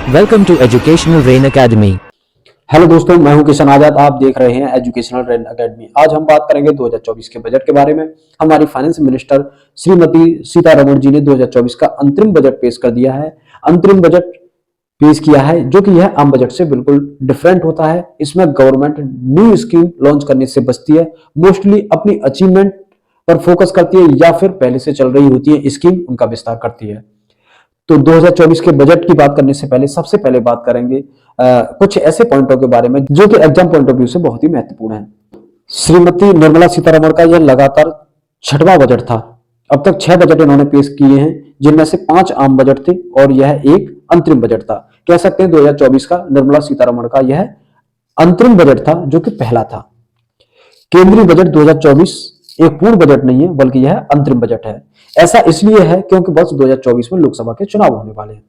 Welcome to educational rain academy. Hello दोस्तों, मैं हूं किशन आजाद। आप देख रहे हैं एजुकेशनल रेन एकेडमी। आज हम बात करेंगे 2024 के बजट के बारे में। हमारी फाइनेंस मिनिस्टर श्रीमती सीतारमण जी ने 2024 का अंतरिम बजट पेश कर दिया है। अंतरिम बजट पेश किया है जो कि यह आम बजट से बिल्कुल डिफरेंट होता है। इसमें गवर्नमेंट न्यू स्कीम लॉन्च करने से बचती है, मोस्टली अपनी अचीवमेंट पर फोकस करती है या फिर पहले से चल रही होती है स्कीम उनका विस्तार करती है। तो 2024 के बजट की बात करने से पहले सबसे पहले बात करेंगे कुछ ऐसे पॉइंटों के बारे में जो कि एग्जाम पॉइंट ऑफ व्यू से बहुत ही महत्वपूर्ण है। श्रीमती निर्मला सीतारमण का यह लगातार छठवां बजट था। अब तक 6 बजट इन्होंने पेश किए हैं, जिनमें से 5 आम बजट थे और यह एक अंतरिम बजट था। कह सकते हैं 2024 का निर्मला सीतारमण का यह अंतरिम बजट था जो कि पहला था। केंद्रीय बजट 2024 एक पूर्ण बजट नहीं है बल्कि यह अंतरिम बजट है। ऐसा इसलिए है क्योंकि वर्ष 2024 में लोकसभा के चुनाव होने वाले हैं।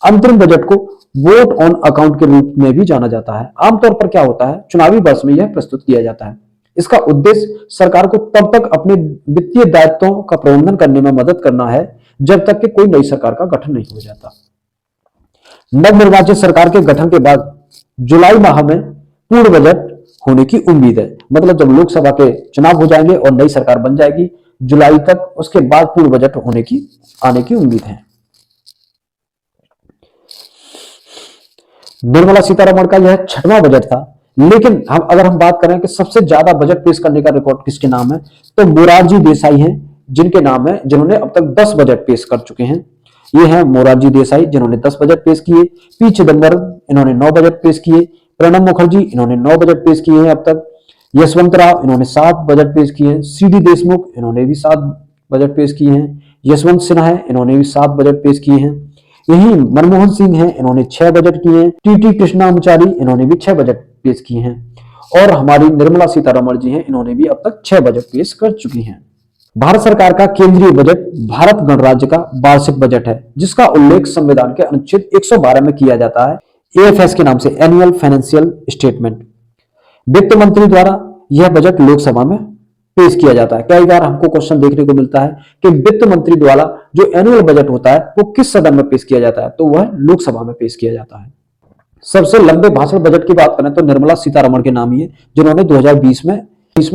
अंतरिम बजट को वोट ऑन अकाउंट के रूप में भी जाना जाता है। आमतौर पर क्या होता है, चुनावी वर्ष में यह प्रस्तुत किया जाता है। इसका उद्देश्य सरकार को तब तक अपने वित्तीय दायित्वों का प्रबंधन करने में मदद करना है जब तक कि कोई नई सरकार का गठन नहीं हो जाता। नवनिर्वाचित सरकार के गठन के बाद जुलाई माह में पूर्ण बजट होने की उम्मीद है। मतलब जब लोकसभा के चुनाव हो जाएंगे और नई सरकार बन जाएगी जुलाई तक, उसके बाद पूर्ण बजट आने की उम्मीद है। निर्मला सीतारमण का यह छठवां बजट था, लेकिन अगर हम बात करें कि सबसे ज्यादा बजट पेश करने का रिकॉर्ड किसके नाम है, तो मोरारजी देसाई हैं, जिनके नाम है, जिन्होंने अब तक 10 बजट पेश कर चुके हैं। ये हैं मोरारजी देसाई जिन्होंने 10 बजट पेश किए। पी चिदंबरम इन्होंने 9 बजट पेश किए। प्रणब मुखर्जी इन्होंने 9 बजट पेश किए हैं अब तक। यशवंत राव इन्होंने 7 बजट पेश किए हैं। सीडी देशमुख इन्होंने भी 7 बजट पेश किए हैं। यशवंत सिन्हा है, इन्होंने भी 7 बजट पेश किए हैं। यही मनमोहन सिंह हैं, इन्होंने 6 बजट किए हैं। टीटी कृष्णामाचारी इन्होंने भी 6 बजट पेश किए हैं। और हमारी निर्मला सीतारमण जी हैं, इन्होंने भी अब तक 6 बजट पेश कर चुकी हैं। भारत सरकार का केंद्रीय बजट भारत गणराज्य का वार्षिक बजट है, जिसका उल्लेख संविधान के अनुच्छेद 112 में किया जाता है, एएफएस के नाम से, एनुअल फाइनेंशियल स्टेटमेंट। वित्त मंत्री द्वारा यह बजट लोकसभा में पेश किया जाता है। कई बार हमको क्वेश्चन देखने को मिलता है कि वित्त मंत्री द्वारा जो एनुअल बजट होता है वो किस सदन में पेश किया जाता है, तो वह लोकसभा में पेश किया जाता है। सबसे लंबे भाषण बजट की बात करें तो निर्मला सीतारमण के नाम ही है, जिन्होंने 2020 में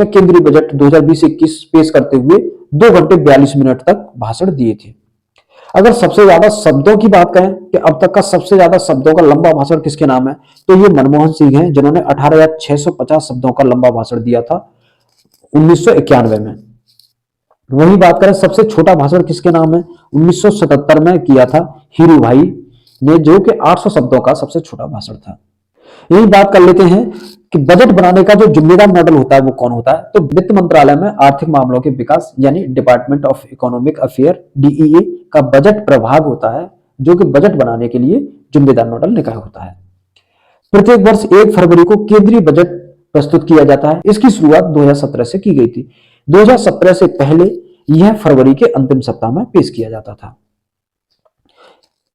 केंद्रीय बजट 2020-21 पेश करते हुए 2 घंटे 42 मिनट तक भाषण दिए थे। अगर सबसे ज्यादा शब्दों की बात करें कि अब तक का सबसे ज्यादा शब्दों का लंबा भाषण किसके नाम है, तो ये मनमोहन सिंह हैं, जिन्होंने 18,650 शब्दों का लंबा भाषण दिया था 1991 में। वही बात करें सबसे छोटा भाषण किसके नाम है, 1977 में किया था हीरू भाई ने, जो कि 800 शब्दों का सबसे छोटा भाषण था। यही बात कर लेते हैं कि बजट बनाने का जो जिम्मेदार मॉडल होता है वो कौन होता है, तो वित्त मंत्रालय में आर्थिक मामलों के विकास यानी department of economic affair DEA का बजट प्रभाग होता है, जो कि बजट बनाने के लिए जिम्मेदार मॉडल निकाय होता है। प्रत्येक वर्ष 1 फरवरी को केंद्रीय बजट प्रस्तुत किया जाता है। इसकी शुरुआत 2017 से की गई थी। 2017 से पहले यह फरवरी के अंतिम सप्ताह में पेश किया जाता था।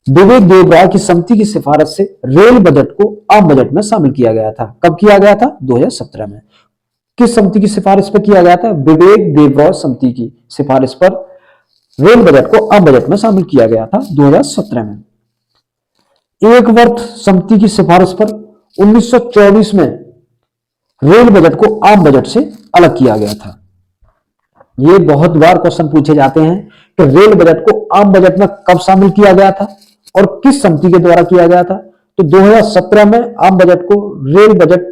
विवेक देबरॉय की समिति की सिफारिश से रेल बजट को आम बजट में शामिल किया गया था। कब किया गया था? 2017 में। किस समिति की सिफारिश पर किया गया था? विवेक देबरॉय समिति की सिफारिश पर रेल बजट को आम बजट में शामिल किया गया था 2017 में। एक वर्ष समिति की सिफारिश पर 1924 में रेल बजट को आम बजट से अलग किया गया था। ये बहुत बार क्वेश्चन पूछे जाते हैं कि रेल बजट को आम बजट में कब शामिल किया गया था और किस समिति के द्वारा किया गया था, तो 2017 में आम बजट को रेल बजट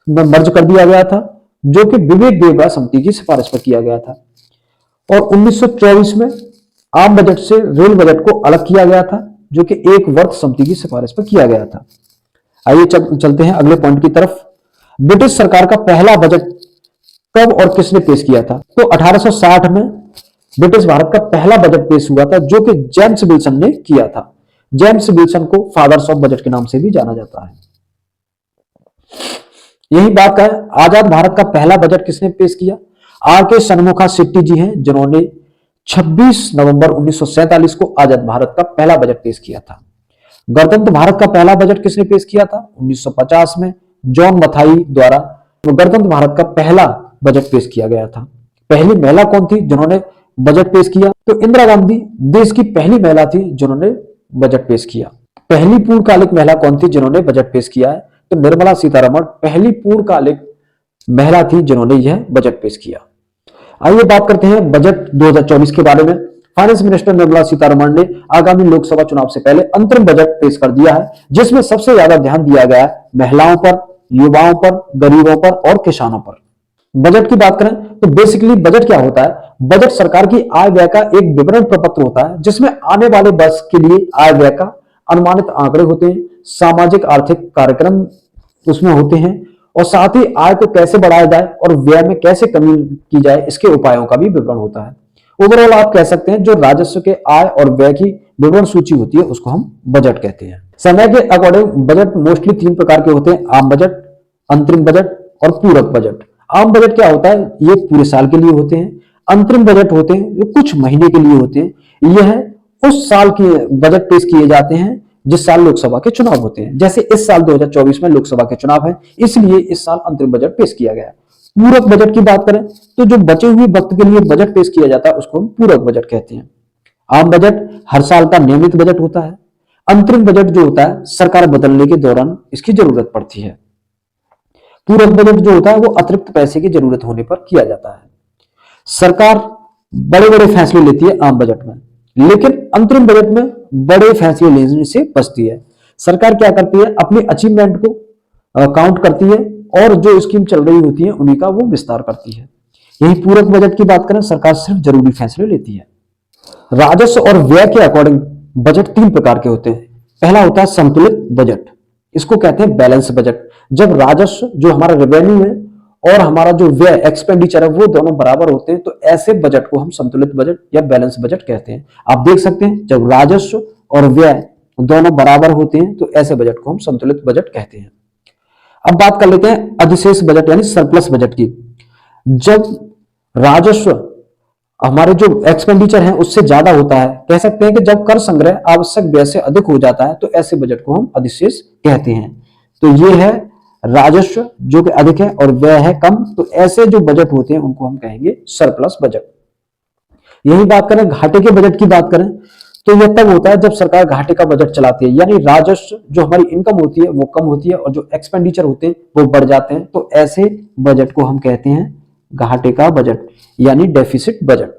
में मर्ज कर दिया गया था, जो कि विवेक देबरॉय समिति की सिफारिश पर किया गया था। और 1924 में आम बजट से रेल बजट को अलग किया गया था, जो कि एक वर्ष समिति की सिफारिश पर किया गया था। आइए चलते हैं अगले पॉइंट की तरफ। ब्रिटिश सरकार का पहला बजट कब और किसने पेश किया था, तो 1860 में ब्रिटिश भारत का पहला बजट पेश हुआ था, जो कि जेम्स विल्सन ने किया था। जेम्स विल्सन को फादर्स ऑफ बजट के नाम से भी जाना जाता है। यही बात है, आजाद भारत का पहला बजट किसने पेश किया? आर के शनमुखा शेट्टी जी हैं, जिन्होंने 26 नवंबर 1947 को आजाद भारत का पहला बजट पेश किया था। गणतंत्र भारत का पहला बजट किसने पेश किया था? 1950 में जॉन मथाई द्वारा गणतंत्र भारत का पहला बजट पेश किया गया था। पहली महिला कौन थी जिन्होंने बजट पेश किया? तो इंदिरा गांधी देश की पहली महिला थी जिन्होंने बजट पेश किया। पहली पूर्णकालिक महिला कौन थी जिन्होंने बजट पेश किया है? तो निर्मला सीतारमण पहली पूर्णकालिक महिला थी जिन्होंने यह बजट पेश किया। आइए बात करते हैं बजट 2024 के बारे में। फाइनेंस मिनिस्टर निर्मला सीतारमण ने आगामी लोकसभा चुनाव से पहले अंतरिम बजट पेश कर दिया है, जिसमें सबसे ज्यादा ध्यान दिया गया है महिलाओं पर, युवाओं पर, गरीबों पर और किसानों पर। बजट की बात करें तो बेसिकली बजट क्या होता है? बजट सरकार की आय व्यय का एक विवरण प्रपत्र होता है, जिसमें आने वाले वर्ष के लिए आय व्यय का अनुमानित आंकड़े होते हैं, सामाजिक आर्थिक कार्यक्रम उसमें होते हैं और साथ ही आय को कैसे बढ़ाया जाए और व्यय में कैसे कमी की जाए इसके उपायों का भी विवरण होता है। ओवरऑल आप कह सकते हैं जो राजस्व के, आय और व्यय की विवरण सूची होती है उसको हम बजट कहते हैं। समय के अकॉर्डिंग बजट मोस्टली 3 प्रकार के होते हैं: आम बजट, अंतरिम बजट और पूरक बजट। आम बजट क्या होता है? ये पूरे साल के लिए होते हैं। अंतरिम बजट होते हैं जो कुछ महीने के लिए होते हैं। यह उस साल के बजट पेश किए जाते हैं जिस साल लोकसभा के चुनाव होते हैं। जैसे इस साल 2024 में लोकसभा के चुनाव है, इसलिए इस साल अंतरिम बजट पेश किया गया है। पूरक बजट की बात करें तो जो बचे हुए वक्त के लिए बजट पेश किया जाता है उसको हम पूरक बजट कहते हैं। आम बजट हर साल का नियमित बजट होता है। अंतरिम बजट जो होता है सरकार बदलने के दौरान इसकी जरूरत पड़ती है। पूरक बजट जो होता है वो अतिरिक्त पैसे की जरूरत होने पर किया जाता है। सरकार बड़े बड़े फैसले लेती है आम बजट में, लेकिन अंतरिम बजट में बड़े फैसले लेने से बचती है। सरकार क्या करती है? अपनी अचीवमेंट को काउंट करती है और जो स्कीम चल रही होती है उन्हीं का वो विस्तार करती है। यही पूरक बजट की बात करें, सरकार सिर्फ जरूरी फैसले लेती है। राजस्व और व्यय के अकॉर्डिंग बजट 3 प्रकार के होते हैं। पहला होता है संतुलित बजट, इसको कहते हैं बैलेंस बजट। जब राजस्व जो हमारा रेवेन्यू है और हमारा जो व्यय एक्सपेंडिचर है वो दोनों बराबर होते हैं, तो ऐसे बजट को हम संतुलित बजट या बैलेंस बजट कहते हैं। आप देख सकते हैं जब राजस्व और व्यय दोनों बराबर होते हैं तो ऐसे बजट को हम संतुलित बजट कहते हैं। अब बात कर लेते हैं अधिशेष बजट यानी सरप्लस बजट की। जब राजस्व हमारे जो एक्सपेंडिचर है उससे ज्यादा होता है, कह सकते हैं कि जब कर संग्रह आवश्यक व्यय से अधिक हो जाता है, तो ऐसे बजट को हम अधिशेष कहते हैं। तो ये है राजस्व जो कि अधिक है और व्यय है कम, तो ऐसे जो बजट होते हैं उनको हम कहेंगे सरप्लस बजट। यही बात करें घाटे के बजट की बात करें तो यह तब होता है जब सरकार घाटे का बजट चलाती है, यानी राजस्व जो हमारी इनकम होती है वो कम होती है और जो एक्सपेंडिचर होते हैं वो बढ़ जाते हैं, तो ऐसे बजट को हम कहते हैं घाटे का बजट यानी डेफिसिट बजट।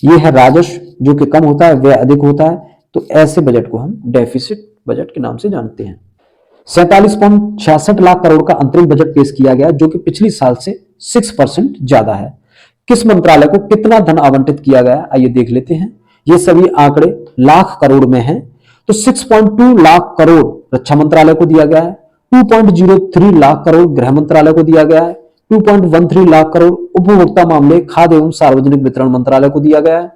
ये है राजस्व जो कि कम होता है, व्यय अधिक होता है, तो ऐसे बजट को हम डेफिसिट बजट के नाम से जानते हैं। 47.66 लाख करोड़ का अंतरिम बजट पेश किया गया जो कि पिछली साल से 6% ज्यादा है। किस मंत्रालय को कितना धन आवंटित किया गया, आइए देख लेते हैं। ये सभी आंकड़े लाख करोड़ में हैं। तो 6.2 लाख करोड़ रक्षा मंत्रालय को दिया गया है, 2.03 लाख करोड़ गृह मंत्रालय को दिया गया है, 2.13 लाख करोड़ उपभोक्ता मामले, खाद्य एवं सार्वजनिक वितरण मंत्रालय को दिया गया है।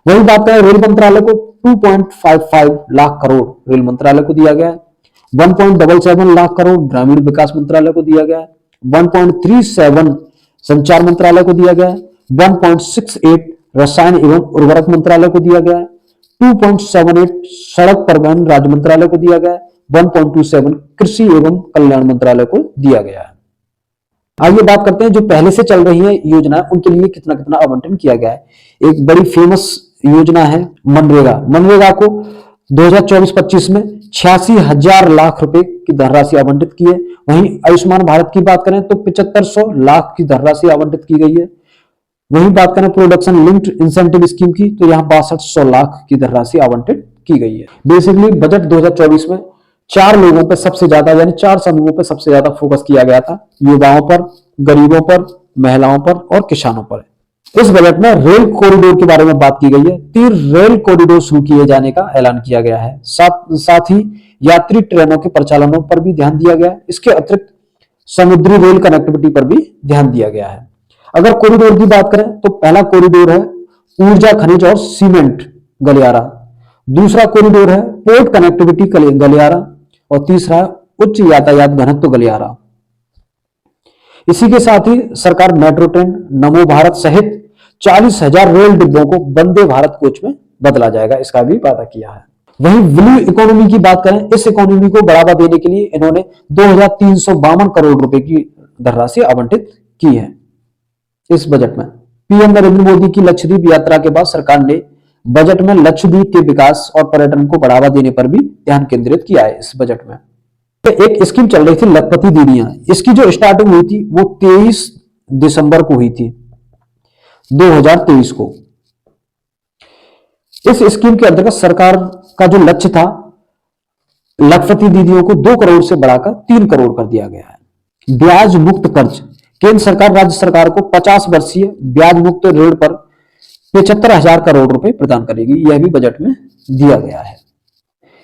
वही बात करें रेल मंत्रालय को 2.55 लाख करोड़ रेल मंत्रालय को दिया गया है, 1.77 लाख करोड़ ग्रामीण विकास मंत्रालय को दिया गया है, 1.37 संचार मंत्रालय को दिया गया है, 1.68 रसायन एवं उर्वरक मंत्रालय को दिया गया है, 2.78 सड़क परिवहन राज्य मंत्रालय को दिया गया है, 1.27 कृषि एवं कल्याण मंत्रालय को दिया गया है। आइए बात करते हैं जो पहले से चल रही है योजना उनके लिए कितना कितना आवंटन किया गया है। एक बड़ी फेमस योजना है मनरेगा। मनरेगा को 2024-25 में 86,000 लाख रुपए की धनराशि आवंटित की है। वहीं आयुष्मान भारत की बात करें तो 7500 लाख की धनराशि आवंटित की गई है। वहीं बात करें प्रोडक्शन लिंक्ड इंसेंटिव स्कीम की तो यहाँ 6200 लाख की धनराशि आवंटित की गई है। बेसिकली बजट 2024 में 4 लोगों पर सबसे ज्यादा यानी 4 समूहों पर सबसे ज्यादा फोकस किया गया था, युवाओं पर, गरीबों पर, महिलाओं पर और किसानों पर। इस बजट में रेल कॉरिडोर के बारे में बात की गई है। 3 रेल कॉरिडोर शुरू किए जाने का ऐलान किया गया है। साथ ही यात्री ट्रेनों के परिचालनों पर भी ध्यान दिया गया है। इसके अतिरिक्त समुद्री रेल कनेक्टिविटी पर भी ध्यान दिया गया है। अगर कॉरिडोर की बात करें तो पहला कॉरिडोर है ऊर्जा खनिज और सीमेंट गलियारा, दूसरा कॉरिडोर है पोर्ट कनेक्टिविटी गलियारा और तीसरा है उच्च यातायात घनत्व गलियारा। इसी के साथ ही सरकार मेट्रो ट्रेन, नमो भारत सहित 40,000 रेल डिब्बों को वंदे भारत कोच में बदला जाएगा, इसका भी वादा किया है। वहीं ब्लू इकोनॉमी की बात करें, इस इकोनॉमी को बढ़ावा देने के लिए इन्होंने 2352 करोड़ रुपए की धनराशि आवंटित की है। इस बजट में पीएम नरेंद्र मोदी की लक्षद्वीप यात्रा के बाद सरकार ने बजट में लक्षद्वीप के विकास और पर्यटन को बढ़ावा देने पर भी ध्यान केंद्रित किया है इस बजट में। तो एक स्कीम चल रही थी लखपति दीदियां, इसकी जो स्टार्टिंग हुई थी वो 23 दिसंबर को हुई थी 2023 को। इस स्कीम के अंतर्गत सरकार का जो लक्ष्य था लखपति दीदियों को 2 करोड़ से बढ़ाकर 3 करोड़ कर दिया गया है। ब्याज मुक्त कर्ज, केंद्र सरकार राज्य सरकार को 50 वर्षीय ब्याज मुक्त ऋण पर 75,000 करोड़ रुपए प्रदान करेगी, यह भी बजट में दिया गया है।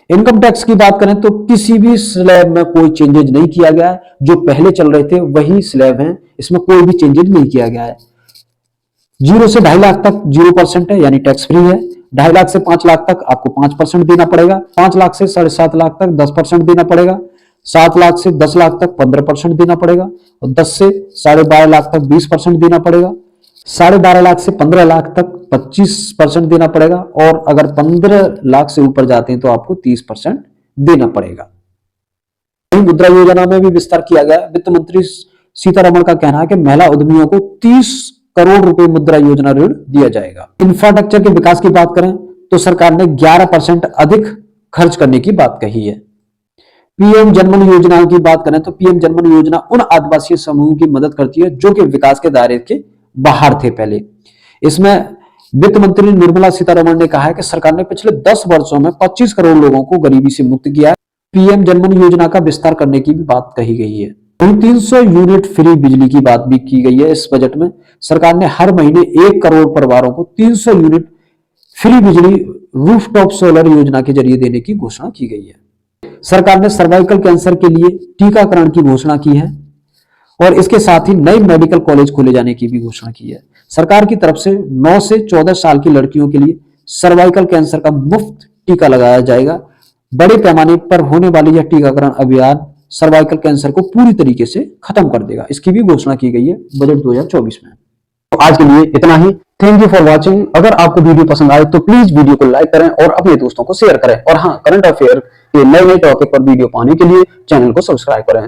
इनकम टैक्स की बात करें तो किसी भी स्लैब में कोई चेंजेज नहीं किया गया है, जो पहले चल रहे थे वही स्लैब हैं, इसमें कोई भी चेंजेज नहीं किया गया है। 0 से 2.5 लाख तक 0% है, यानी टैक्स फ्री है। 2.5 लाख से 5 लाख तक आपको 5% देना पड़ेगा। 5 लाख से 7.5 लाख तक 10% देना पड़ेगा। 7 लाख से 10 लाख तक 15% देना पड़ेगा और 10 से 12.5 लाख तक 20% देना पड़ेगा। 12.5 लाख से 15 लाख तक 25% देना पड़ेगा और अगर 15 लाख से ऊपर जाते हैं तो आपको 30% देना पड़ेगा। मुद्रा योजना में भी विस्तार किया गया। वित्त मंत्री सीतारमण का कहना है कि महिला उद्यमियों को 30 करोड़ रुपए मुद्रा योजना ऋण दिया जाएगा। इंफ्रास्ट्रक्चर के विकास की बात करें तो सरकार ने 11% अधिक खर्च करने की बात कही है। पीएम जनमन योजना की बात करें तो पीएम जनमन योजना उन आदिवासी समूहों की मदद करती है जो कि विकास के दायरे के बाहर थे पहले। इसमें वित्त मंत्री निर्मला सीतारमण ने कहा है कि सरकार ने पिछले 10 वर्षों में 25 करोड़ लोगों को गरीबी से मुक्त किया है। पीएम जनमन योजना का विस्तार करने की भी बात कही गई है। 300 यूनिट फ्री बिजली की बात भी की गई है। इस बजट में सरकार ने हर महीने 1 करोड़ परिवारों को 300 यूनिट फ्री बिजली रूफटॉप सोलर योजना के जरिए देने की घोषणा की गई है। सरकार ने सर्वाइकल कैंसर के लिए टीकाकरण की घोषणा की है और इसके साथ ही नए मेडिकल कॉलेज खोले जाने की भी घोषणा की है। सरकार की तरफ से 9 से 14 साल की लड़कियों के लिए सर्वाइकल कैंसर का मुफ्त टीका लगाया जाएगा। बड़े पैमाने पर होने वाली यह टीकाकरण अभियान सर्वाइकल कैंसर को पूरी तरीके से खत्म कर देगा, इसकी भी घोषणा की गई है बजट 2024 में। तो आज के लिए इतना ही। Thank you for watching. अगर आपको वीडियो पसंद आए तो प्लीज वीडियो को लाइक करें और अपने दोस्तों को शेयर करें और हाँ, करंट अफेयर के नए टॉपिक पर वीडियो पाने के लिए चैनल को सब्सक्राइब करें।